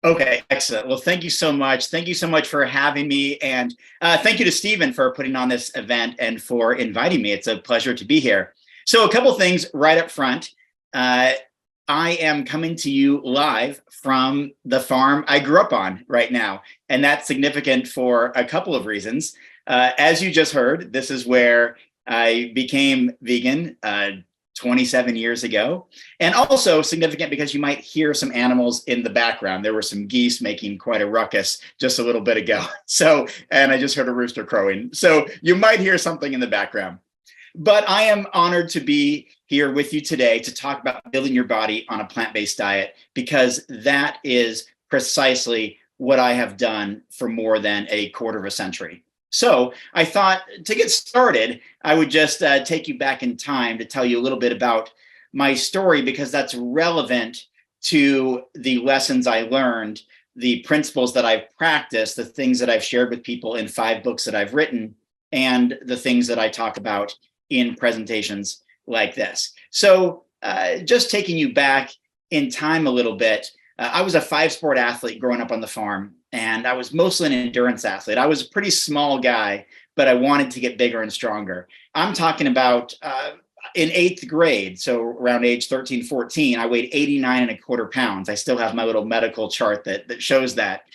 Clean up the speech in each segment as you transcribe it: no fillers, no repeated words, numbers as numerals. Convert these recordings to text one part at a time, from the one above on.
Okay, excellent. Well, thank you so much. Thank you so much for having me. And thank you to Stephen for putting on this event and for inviting me. It's a pleasure to be here. So, a couple things right up front. Uh, I am coming to you live from the farm I grew up on right now. And that's significant for a couple of reasons. As you just heard, this is where I became vegan 27 years ago. And also significant because you might hear some animals in the background. There were some geese making quite a ruckus just a little bit ago. So, and I just heard a rooster crowing. So you might hear something in the background. But I am honored to be here with you today to talk about building your body on a plant-based diet, because that is precisely what I have done for more than a quarter of a century. So I thought to get started, I would just take you back in time to tell you a little bit about my story, because that's relevant to the lessons I learned, the principles that I've practiced, the things that I've shared with people in 5 books that I've written, and the things that I talk about in presentations like this. So just taking you back in time a little bit, I was a 5-sport athlete growing up on the farm, and I was mostly an endurance athlete. I was a pretty small guy, but I wanted to get bigger and stronger. I'm talking about in 8th grade, so around age 13, 14, I weighed 89.25 pounds. I still have my little medical chart that shows that.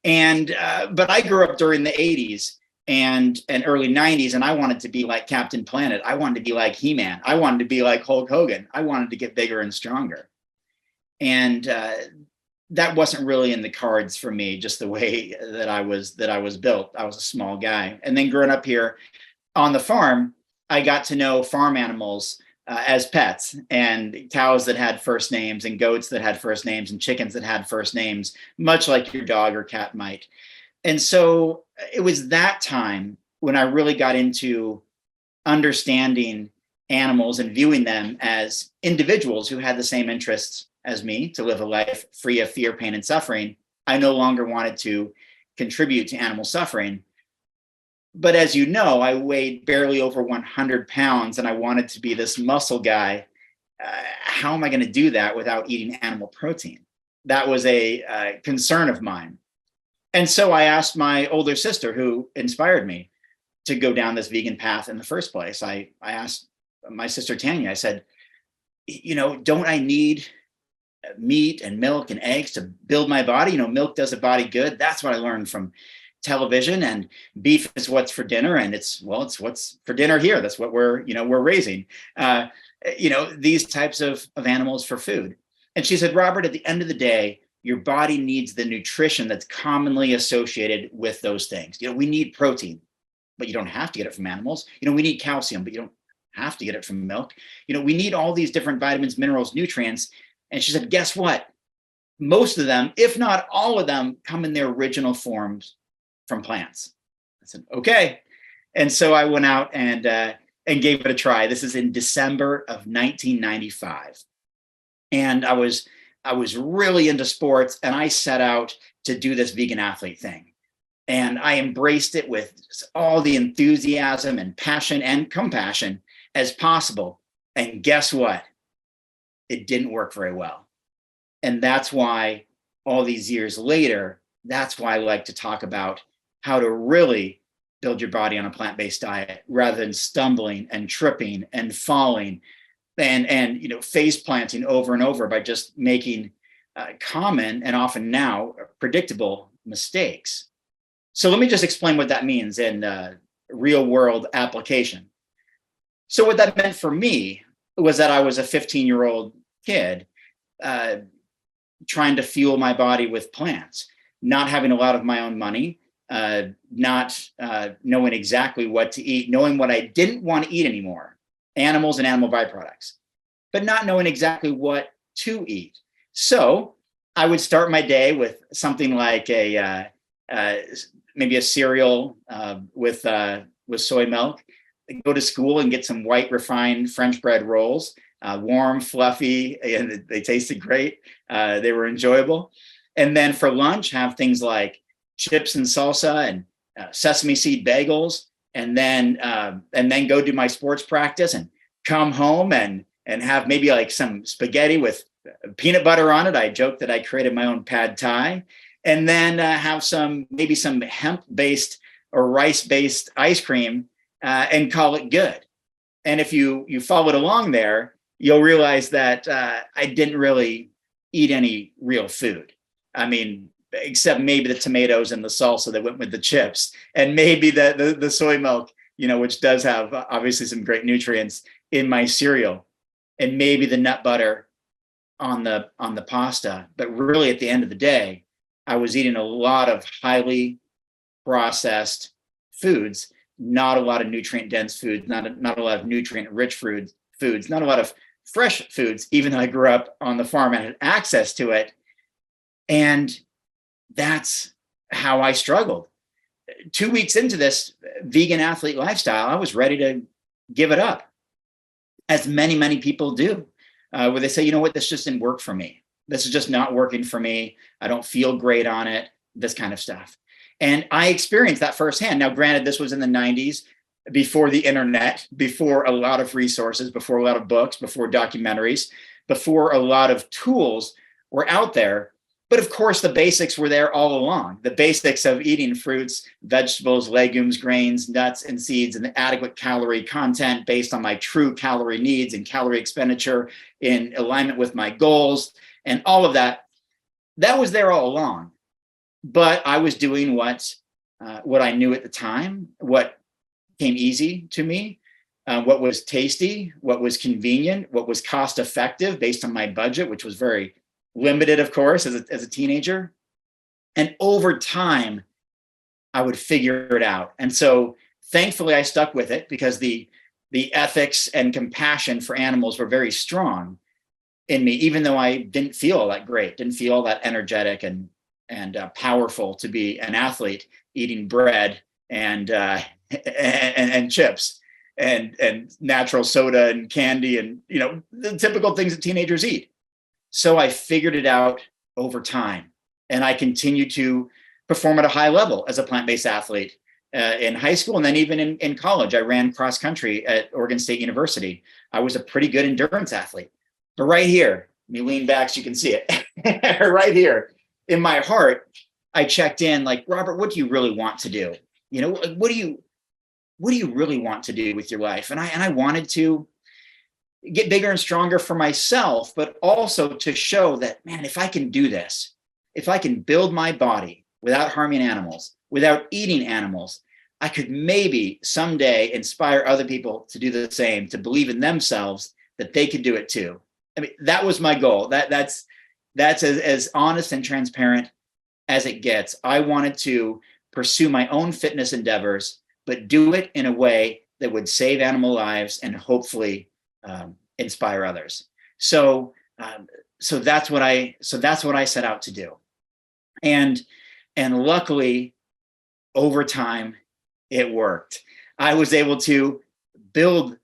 And but I grew up during the 80s and early 90s, and I wanted to be like Captain Planet. I wanted to be like He-Man. I wanted to be like Hulk Hogan. I wanted to get bigger and stronger. And that wasn't really in the cards for me, just the way that I was built. I was a small guy. And then growing up here on the farm, I got to know farm animals as pets, and cows that had first names, and goats that had first names, and chickens that had first names, much like your dog or cat might. And so it was that time when I really got into understanding animals and viewing them as individuals who had the same interests as me, to live a life free of fear, pain, and suffering. I no longer wanted to contribute to animal suffering. But as you know, I weighed barely over 100 pounds and I wanted to be this muscle guy. How am I going to do that without eating animal protein? That was a concern of mine. And so I asked my older sister, who inspired me to go down this vegan path in the first place. I asked my sister Tanya, I said, don't I need meat and milk and eggs to build my body? Milk does a body good. That's what I learned from television. And beef is what's for dinner, and it's what's for dinner here. That's what we're raising. These types of animals for food. And she said, Robert, at the end of the day, your body needs the nutrition that's commonly associated with those things. We need protein, but you don't have to get it from animals. We need calcium, but you don't have to get it from milk. We need all these different vitamins, minerals, nutrients. And she said, guess what? Most of them, if not all of them, come in their original forms from plants. I said, okay. And so I went out and gave it a try. This is in December of 1995. And I was really into sports, and I set out to do this vegan athlete thing. And I embraced it with all the enthusiasm and passion and compassion as possible. And guess what? It didn't work very well. And that's why all these years later, that's why I like to talk about how to really build your body on a plant-based diet, rather than stumbling and tripping and falling and face planting over and over by just making common and often now predictable mistakes. So let me just explain what that means in real world application. So what that meant for me was that I was a 15-year-old kid trying to fuel my body with plants, not having a lot of my own money, not knowing exactly what to eat, knowing what I didn't want to eat anymore, animals and animal byproducts, but not knowing exactly what to eat. So I would start my day with something like maybe a cereal with soy milk, go to school and get some white refined French bread rolls, warm, fluffy, and they tasted great. They were enjoyable. And then for lunch, have things like chips and salsa and sesame seed bagels, and then go do my sports practice and come home and have maybe like some spaghetti with peanut butter on it. I joke that I created my own pad thai, and then have maybe some hemp-based or rice-based ice cream, and call it good. And if you followed along there, you'll realize that I didn't really eat any real food. I mean, except maybe the tomatoes and the salsa that went with the chips, and maybe the soy milk, which does have obviously some great nutrients in my cereal, and maybe the nut butter on the pasta. But really, at the end of the day, I was eating a lot of highly processed foods, not a lot of nutrient dense foods, not a lot of nutrient rich foods, not a lot of fresh foods, even though I grew up on the farm and had access to it. And that's how I struggled. 2 weeks into this vegan athlete lifestyle, I was ready to give it up, as many people do, where they say, you know what, this just didn't work for me. This is just not working for me. I don't feel great on it, this kind of stuff. And I experienced that firsthand. Now, granted, this was in the 90s, before the internet, before a lot of resources, before a lot of books, before documentaries, before a lot of tools were out there. But of course, the basics were there all along. The basics of eating fruits, vegetables, legumes, grains, nuts, and seeds, and the adequate calorie content based on my true calorie needs and calorie expenditure in alignment with my goals, and all of that. That was there all along. But I was doing what I knew at the time, what came easy to me, what was tasty, what was convenient, what was cost effective based on my budget, which was very limited, of course, as a teenager. And over time, I would figure it out. And so thankfully, I stuck with it, because the ethics and compassion for animals were very strong in me, even though I didn't feel all that great, didn't feel all that energetic and powerful to be an athlete eating bread and chips and natural soda and candy and the typical things that teenagers eat. So I figured it out over time, and I continued to perform at a high level as a plant-based athlete in high school, and then even in college. I ran cross country at Oregon State University. I was a pretty good endurance athlete. But right here, let me lean back so you can see it. Right here in my heart, I checked in like, Robert, what do you really want to do? What do you really want to do with your life? And I wanted to get bigger and stronger for myself, but also to show that, man, if I can do this, if I can build my body without harming animals, without eating animals, I could maybe someday inspire other people to do the same, to believe in themselves that they could do it too. I mean, that was my goal. That's as honest and transparent as it gets. I wanted to pursue my own fitness endeavors, but do it in a way that would save animal lives and hopefully inspire others. So that's what I set out to do. And luckily, over time, it worked. I was able to build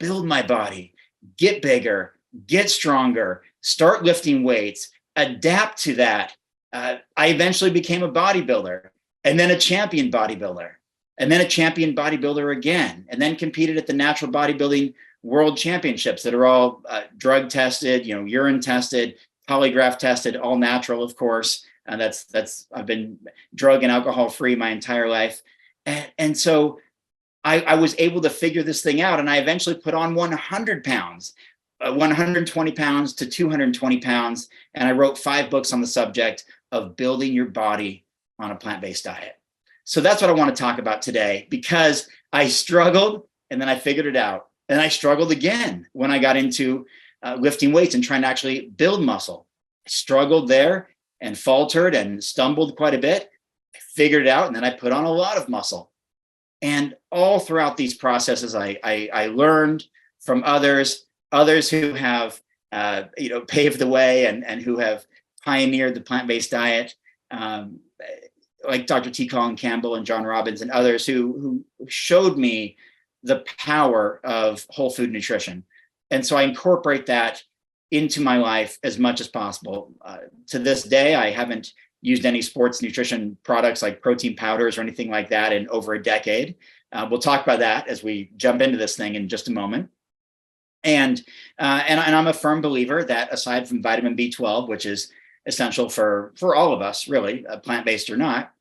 my body, get bigger, get stronger, start lifting weights, adapt to that. I eventually became a bodybuilder, and then a champion bodybuilder, and then a champion bodybuilder again, and then competed at the natural bodybuilding world championships that are all drug tested, urine tested, polygraph tested, all natural, of course. And I've been drug and alcohol free my entire life. And so I was able to figure this thing out. And I eventually put on 100 pounds, 120 pounds to 220 pounds. And I wrote 5 books on the subject of building your body on a plant-based diet. So that's what I want to talk about today, because I struggled and then I figured it out. And I struggled again when I got into lifting weights and trying to actually build muscle. I struggled there and faltered and stumbled quite a bit. I figured it out, and then I put on a lot of muscle. And all throughout these processes, I learned from others who have paved the way and who have pioneered the plant-based diet, like Dr. T. Colin Campbell and John Robbins and others who showed me the power of whole food nutrition. And so I incorporate that into my life as much as possible. To this day, I haven't used any sports nutrition products like protein powders or anything like that in over a decade. We'll talk about that as we jump into this thing in just a moment. And I'm a firm believer that aside from vitamin B12, which is essential for all of us, really, plant-based or not,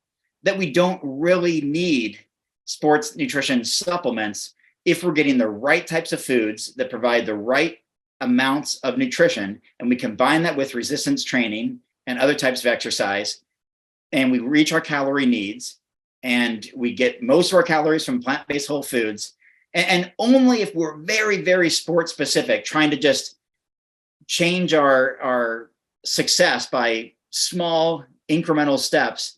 that we don't really need sports nutrition supplements if we're getting the right types of foods that provide the right amounts of nutrition, and we combine that with resistance training and other types of exercise, and we reach our calorie needs, and we get most of our calories from plant-based whole foods. And only if we're very, very sport specific, trying to just change our success by small incremental steps,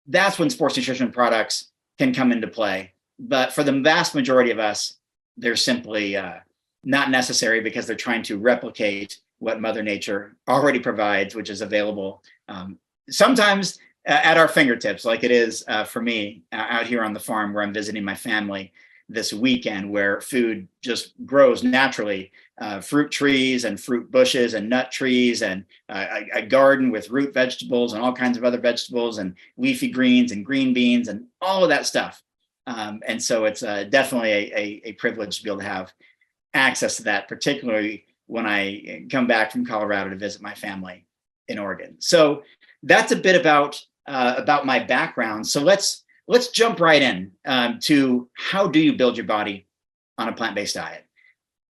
that's when sports nutrition products can come into play. But for the vast majority of us, they're simply not necessary because they're trying to replicate what Mother Nature already provides, which is available sometimes at our fingertips, like it is for me out here on the farm where I'm visiting my family this weekend, where food just grows naturally. Fruit trees and fruit bushes and nut trees, and a garden with root vegetables and all kinds of other vegetables and leafy greens and green beans and all of that stuff. And so it's definitely a privilege to be able to have access to that, particularly when I come back from Colorado to visit my family in Oregon. So that's a bit about my background. So let's jump right in to how do you build your body on a plant-based diet?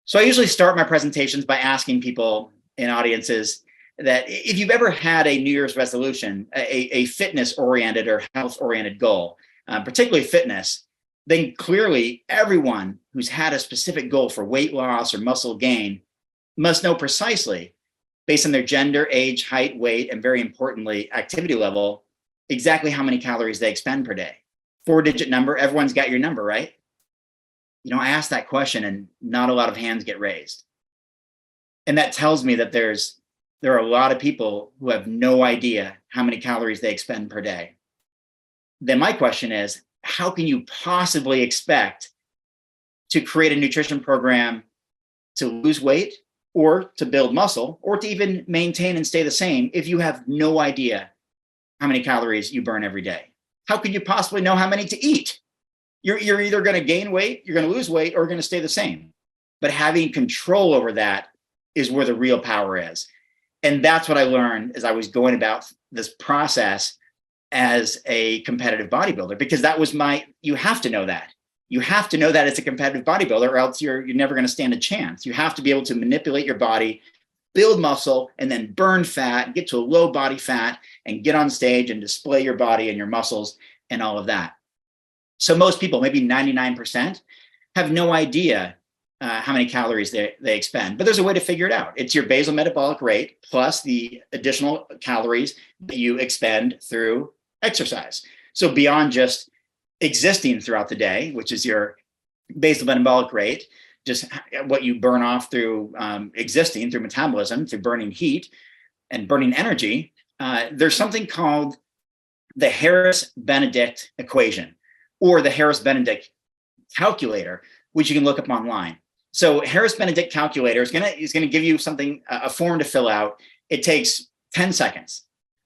So I usually start my presentations by asking people in audiences that if you've ever had a New Year's resolution, a fitness-oriented or health-oriented goal, particularly fitness, then clearly everyone who's had a specific goal for weight loss or muscle gain must know precisely, based on their gender, age, height, weight, and very importantly, activity level, exactly how many calories they expend per day. 4-digit number, everyone's got your number, right? You know, I asked that question and not a lot of hands get raised. And that tells me that there are a lot of people who have no idea how many calories they expend per day. Then my question is, how can you possibly expect to create a nutrition program to lose weight or to build muscle or to even maintain and stay the same if you have no idea how many calories you burn every day? How could you possibly know how many to eat? You're either going to gain weight, you're going to lose weight, or going to stay the same. But having control over that is where the real power is. And that's what I learned as I was going about this process as a competitive bodybuilder, because that was you have to know that. You have to know that as a competitive bodybuilder, or else you're never going to stand a chance. You have to be able to manipulate your body, build muscle, and then burn fat, get to a low body fat, and get on stage and display your body and your muscles and all of that. So most people, maybe 99%, have no idea how many calories they expend, but there's a way to figure it out. It's your basal metabolic rate plus the additional calories that you expend through exercise. So beyond just existing throughout the day, which is your basal metabolic rate, just what you burn off through existing, through metabolism, through burning heat and burning energy, there's something called the Harris-Benedict equation, or the Harris-Benedict calculator, which you can look up online. So Harris-Benedict calculator is gonna give you something, a form to fill out. It takes 10 seconds,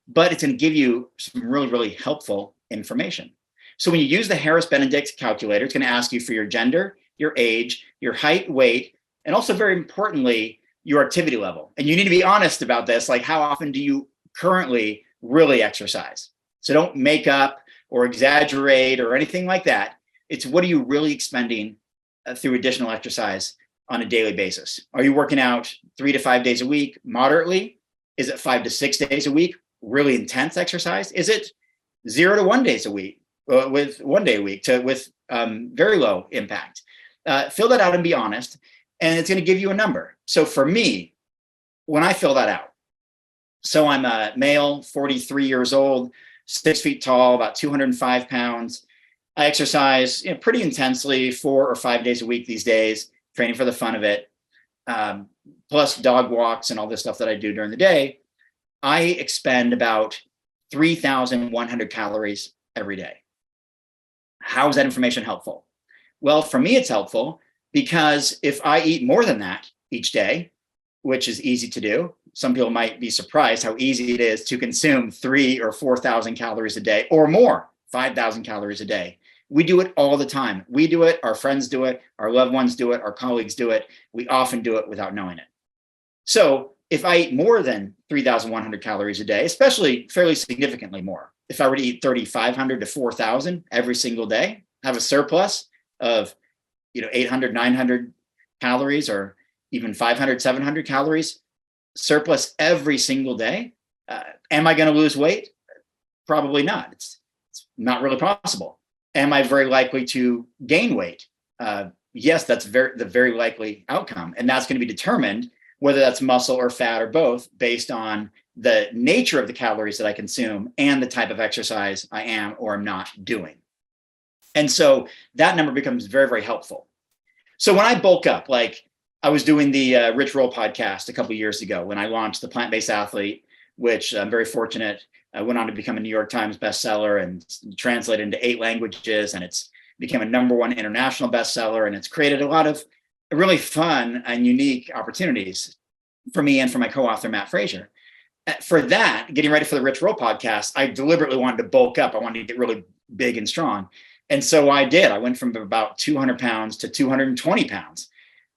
but it's gonna give you some really, really helpful information. So when you use the Harris-Benedict calculator, it's gonna ask you for your gender, your age, your height, weight, and also very importantly, your activity level. And you need to be honest about this, like how often do you currently really exercise? So don't make up or exaggerate or anything like that. It's what are you really expending through additional exercise on a daily basis? Are you working out 3 to 5 days a week moderately? Is it 5 to 6 days a week really intense exercise? Is it 0 to 1 days a week with 1 day a week with very low impact? Fill that out and be honest, and it's going to give you a number. So for me, when I fill that out, so I'm a male, 43 years old, 6 feet tall, about 205 pounds. I exercise pretty intensely 4 or 5 days a week these days, training for the fun of it, plus dog walks and all this stuff that I do during the day. I expend about 3,100 calories every day. How is that information helpful? Well, for me, it's helpful because if I eat more than that each day, which is easy to do, some people might be surprised how easy it is to consume 3,000 or 4,000 calories a day or more, 5,000 calories a day We do it all the time. We do it, our friends do it, our loved ones do it, our colleagues do it. We often do it without knowing it. So if I eat more than 3,100 calories a day, especially fairly significantly more, if I were to eat 3,500 to 4,000 every single day, have a surplus of 800, 900 calories, or even 500, 700 calories surplus every single day, am I going to lose weight? Probably not. It's not really possible. Am I very likely to gain weight? Yes, that's the very likely outcome. And that's going to be determined whether that's muscle or fat or both based on the nature of the calories that I consume and the type of exercise I am or am not doing. And so that number becomes very, very helpful. So when I bulk up, like I was doing the Rich Roll podcast a couple of years ago when I launched the Plant-Based Athlete, which I'm very fortunate. I went on to become a New York Times bestseller and translated into 8 languages. And it's became a #1 international bestseller. And it's created a lot of really fun and unique opportunities for me and for my co-author, Matt Frazier. For that, getting ready for the Rich Roll podcast, I deliberately wanted to bulk up. I wanted to get really big and strong. And so I did. I went from about 200 pounds to 220 pounds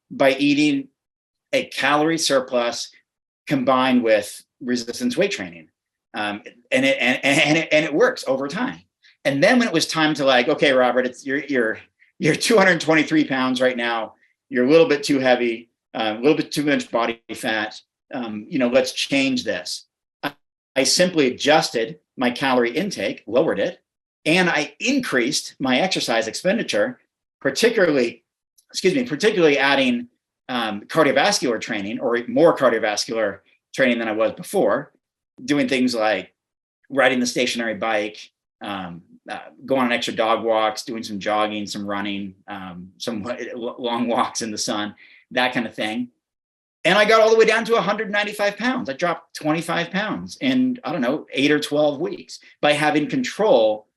by eating a calorie surplus combined with resistance weight training. And it works over time. And then when it was time to like, okay, Robert, you're 223 pounds right now. You're a little bit too heavy, a little bit too much body fat. Let's change this. I simply adjusted my calorie intake, lowered it, and I increased my exercise expenditure, particularly adding cardiovascular training, or more cardiovascular training than I was before, doing things like riding the stationary bike, going on extra dog walks, doing some jogging, some running, some long walks in the sun, that kind of thing. And I got all the way down to 195 pounds. I dropped 25 pounds in, 8 or 12 weeks by having control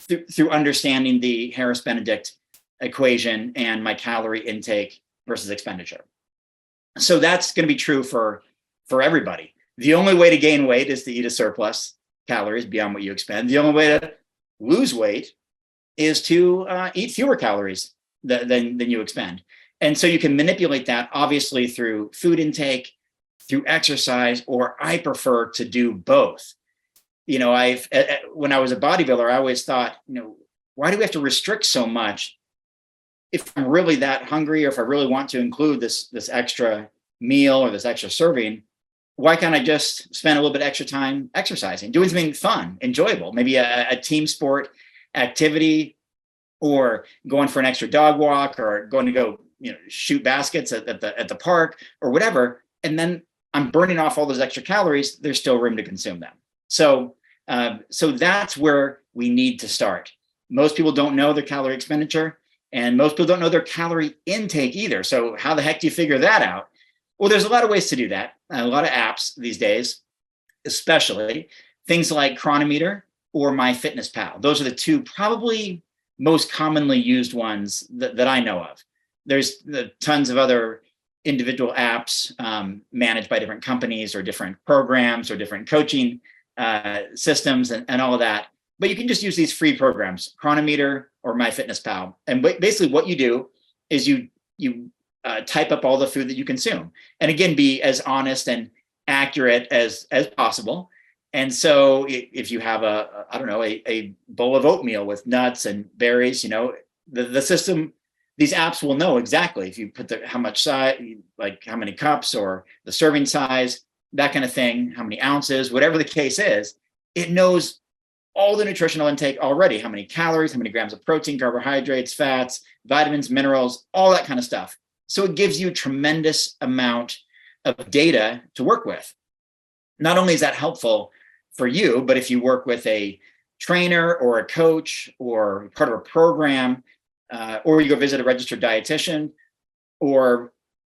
through understanding the Harris-Benedict equation and my calorie intake versus expenditure. So that's going to be true for everybody. The only way to gain weight is to eat a surplus calories beyond what you expend. The only way to lose weight is to eat fewer calories than you expend. And so you can manipulate that obviously through food intake, through exercise, or I prefer to do both. When I was a bodybuilder, I always thought, why do we have to restrict so much? If I'm really that hungry, or if I really want to include this extra meal or this extra serving, why can't I just spend a little bit extra time exercising, doing something fun, enjoyable, maybe a team sport activity, or going for an extra dog walk, or going to go shoot baskets at the park or whatever. And then I'm burning off all those extra calories. There's still room to consume them. So that's where we need to start. Most people don't know their calorie expenditure, and most people don't know their calorie intake either. So how the heck do you figure that out? Well, there's a lot of ways to do that. A lot of apps these days, especially things like Chronometer or MyFitnessPal. Those are the two probably most commonly used ones that I know of. There's tons of other individual apps managed by different companies or different programs or different coaching systems and all of that. But you can just use these free programs, Chronometer or MyFitnessPal. And basically what you do is you type up all the food that you consume. And again, be as honest and accurate as possible. And so if you have a bowl of oatmeal with nuts and berries, the system, these apps will know exactly if you put how much size, like how many cups or the serving size, that kind of thing, how many ounces, whatever the case is, it knows all the nutritional intake already, how many calories, how many grams of protein, carbohydrates, fats, vitamins, minerals, all that kind of stuff. So it gives you a tremendous amount of data to work with. Not only is that helpful for you, but if you work with a trainer or a coach or part of a program, or you go visit a registered dietitian or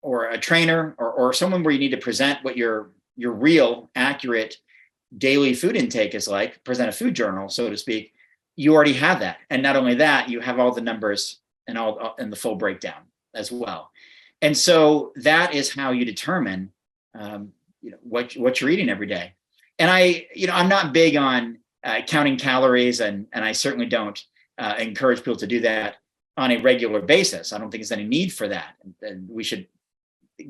a trainer or someone where you need to present what your real accurate daily food intake is like, present a food journal, so to speak, you already have that. And not only that, you have all the numbers and the full breakdown as well. And so that is how you determine what you're eating every day. And I'm not big on counting calories, and I certainly don't encourage people to do that on a regular basis. I don't think there's any need for that. And we should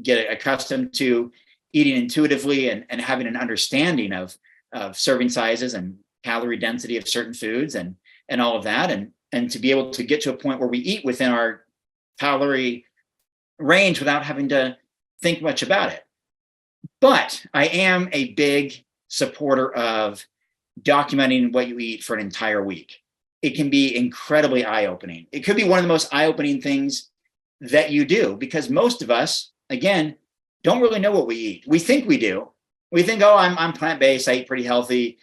get accustomed to eating intuitively and having an understanding of serving sizes and calorie density of certain foods and all of that. And to be able to get to a point where we eat within our calorie range without having to think much about it. But I am a big supporter of documenting what you eat for an entire week. It can be incredibly eye-opening. It could be one of the most eye-opening things that you do, because most of us, again, don't really know what we eat. We think we do. We think, oh, I'm plant-based, I eat pretty healthy,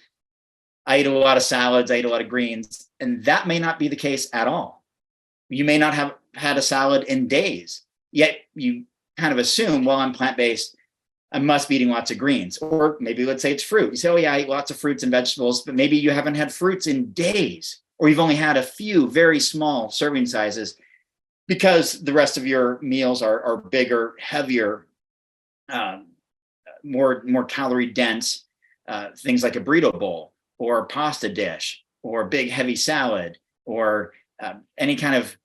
I eat a lot of salads, I eat a lot of greens, and that may not be the case at all. You may not have had a salad in days, yet you kind of assume, well, I'm plant-based, I must be eating lots of greens. Or maybe let's say it's fruit. You say, oh yeah, I eat lots of fruits and vegetables, but maybe you haven't had fruits in days, or you've only had a few very small serving sizes because the rest of your meals are bigger, heavier, more calorie dense, things like a burrito bowl or a pasta dish or a big heavy salad or any kind of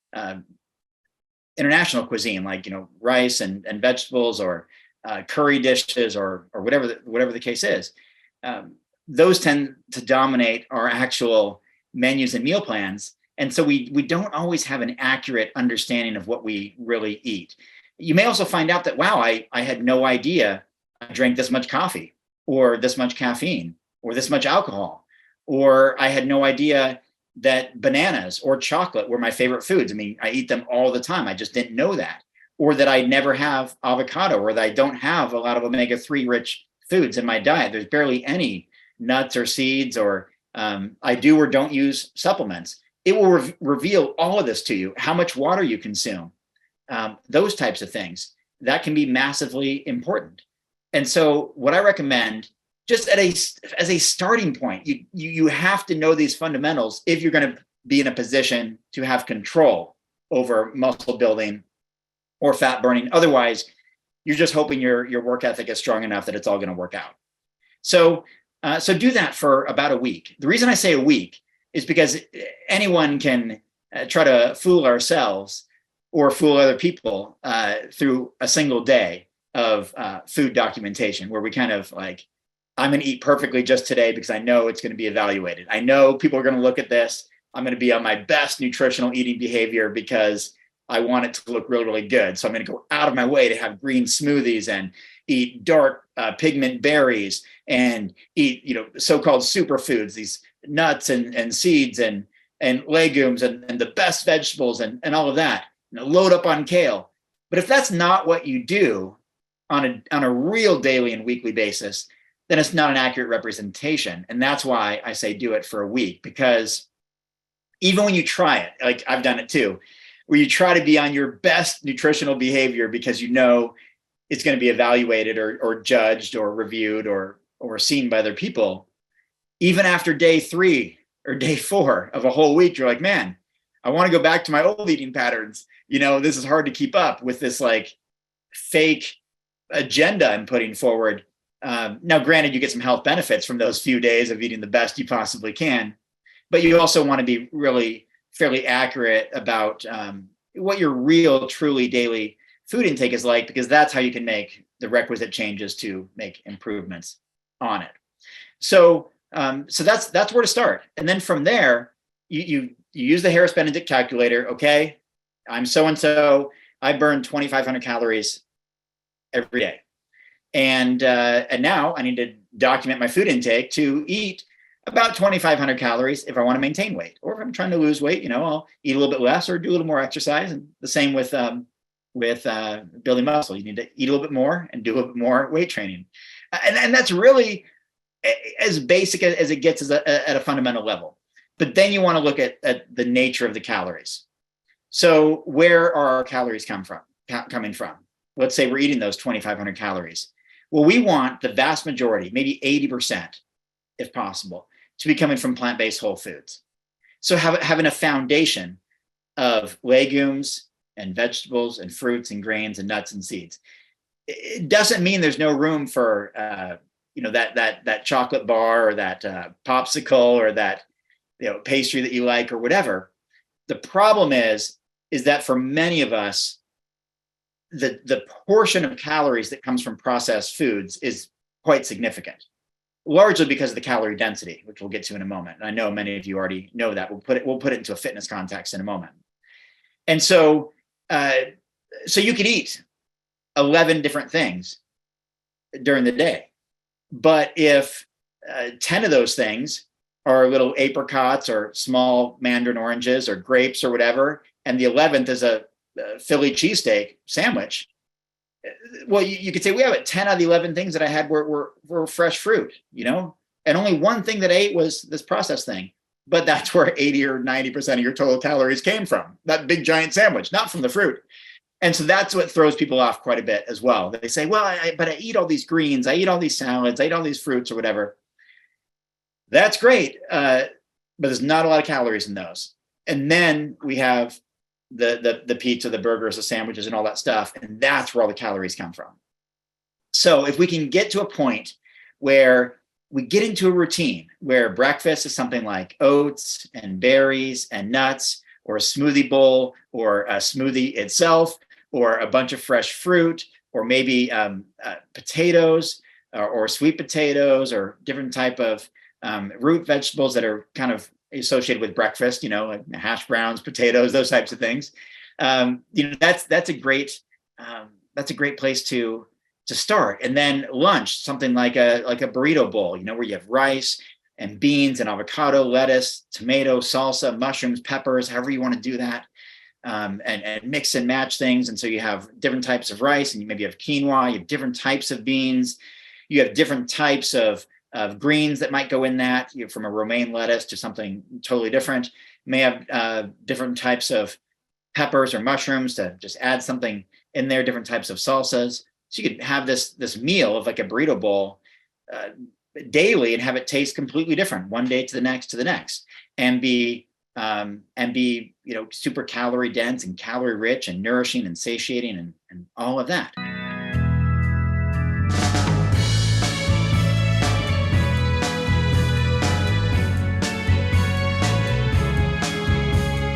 international cuisine, like, rice and vegetables or curry dishes or whatever the case is. Those tend to dominate our actual menus and meal plans. And so we don't always have an accurate understanding of what we really eat. You may also find out that, wow, I had no idea I drank this much coffee or this much caffeine or this much alcohol, or I had no idea that bananas or chocolate were my favorite foods. I mean, I eat them all the time. I just didn't know that. Or that I never have avocado, or that I don't have a lot of omega-3 rich foods in my diet. There's barely any nuts or seeds, or I do or don't use supplements. It will reveal all of this to you, how much water you consume, those types of things. That can be massively important. And so what I recommend, just as a starting point, you have to know these fundamentals if you're going to be in a position to have control over muscle building or fat burning. Otherwise, you're just hoping your work ethic is strong enough that it's all going to work out. So do that for about a week. The reason I say a week is because anyone can try to fool ourselves or fool other people through a single day of food documentation, where we kind of like, I'm going to eat perfectly just today because I know it's going to be evaluated. I know people are going to look at this. I'm going to be on my best nutritional eating behavior because I want it to look really, really good. So I'm going to go out of my way to have green smoothies and eat dark pigment berries and eat, so-called superfoods, these nuts and seeds and legumes and the best vegetables and all of that. Load up on kale. But if that's not what you do on a real daily and weekly basis, then it's not an accurate representation. And that's why I say do it for a week, because even when you try it, like I've done it too, where you try to be on your best nutritional behavior because it's going to be evaluated or judged or reviewed or seen by other people. Even after day 3 or day 4 of a whole week, you're like, man, I want to go back to my old eating patterns. This is hard to keep up with this like fake agenda I'm putting forward. Now, granted, you get some health benefits from those few days of eating the best you possibly can, but you also want to be really fairly accurate about what your real, truly daily food intake is like, because that's how you can make the requisite changes to make improvements on it. So that's where to start. And then from there, you use the Harris-Benedict calculator. Okay, I'm so-and-so, I burn 2,500 calories every day. And now I need to document my food intake to eat about 2,500 calories if I want to maintain weight, or if I'm trying to lose weight, I'll eat a little bit less or do a little more exercise. And the same with building muscle. You need to eat a little bit more and do a little bit more weight training. And that's really as basic as it gets at a fundamental level. But then you want to look at the nature of the calories. So where are our calories coming from? Let's say we're eating those 2,500 calories. Well, we want the vast majority, maybe 80%, if possible, to be coming from plant-based whole foods. So having a foundation of legumes and vegetables and fruits and grains and nuts and seeds. It doesn't mean there's no room for that chocolate bar or that popsicle or that pastry that you like or whatever. The problem is that for many of us, the portion of calories that comes from processed foods is quite significant, largely because of the calorie density, which we'll get to in a moment. And I know many of you already know that. We'll put it into a fitness context in a moment. And so you could eat 11 different things during the day, but if 10 of those things are little apricots or small mandarin oranges or grapes or whatever, and the 11th is a Philly cheesesteak sandwich, well, you could say, we have 10 out of the 11 things that I had were fresh fruit, and only one thing that I ate was this processed thing. But that's where 80 or 90% of your total calories came from, that big giant sandwich, not from the fruit. And so that's what throws people off quite a bit as well. They say, well, but I eat all these greens, I eat all these salads, I eat all these fruits or whatever. That's great, but there's not a lot of calories in those. And then we have the pizza, the burgers, the sandwiches, and all that stuff, and that's where all the calories come from. So if we can get to a point where we get into a routine where breakfast is something like oats and berries and nuts, or a smoothie bowl, or a smoothie itself, or a bunch of fresh fruit, or maybe potatoes, or sweet potatoes, or different type of root vegetables that are kind of associated with breakfast, like hash browns, potatoes, those types of things. That's a great place to start. And then lunch, something like a burrito bowl, where you have rice and beans and avocado, lettuce, tomato, salsa, mushrooms, peppers, however you want to do that, and mix and match things. And so you have different types of rice, and you maybe have quinoa, you have different types of beans, you have different types of greens that might go in that, from a romaine lettuce to something totally different. You may have different types of peppers or mushrooms to just add something in there, different types of salsas. So you could have this meal of like a burrito bowl daily and have it taste completely different one day to the next, and be super calorie dense and calorie rich and nourishing and satiating and all of that.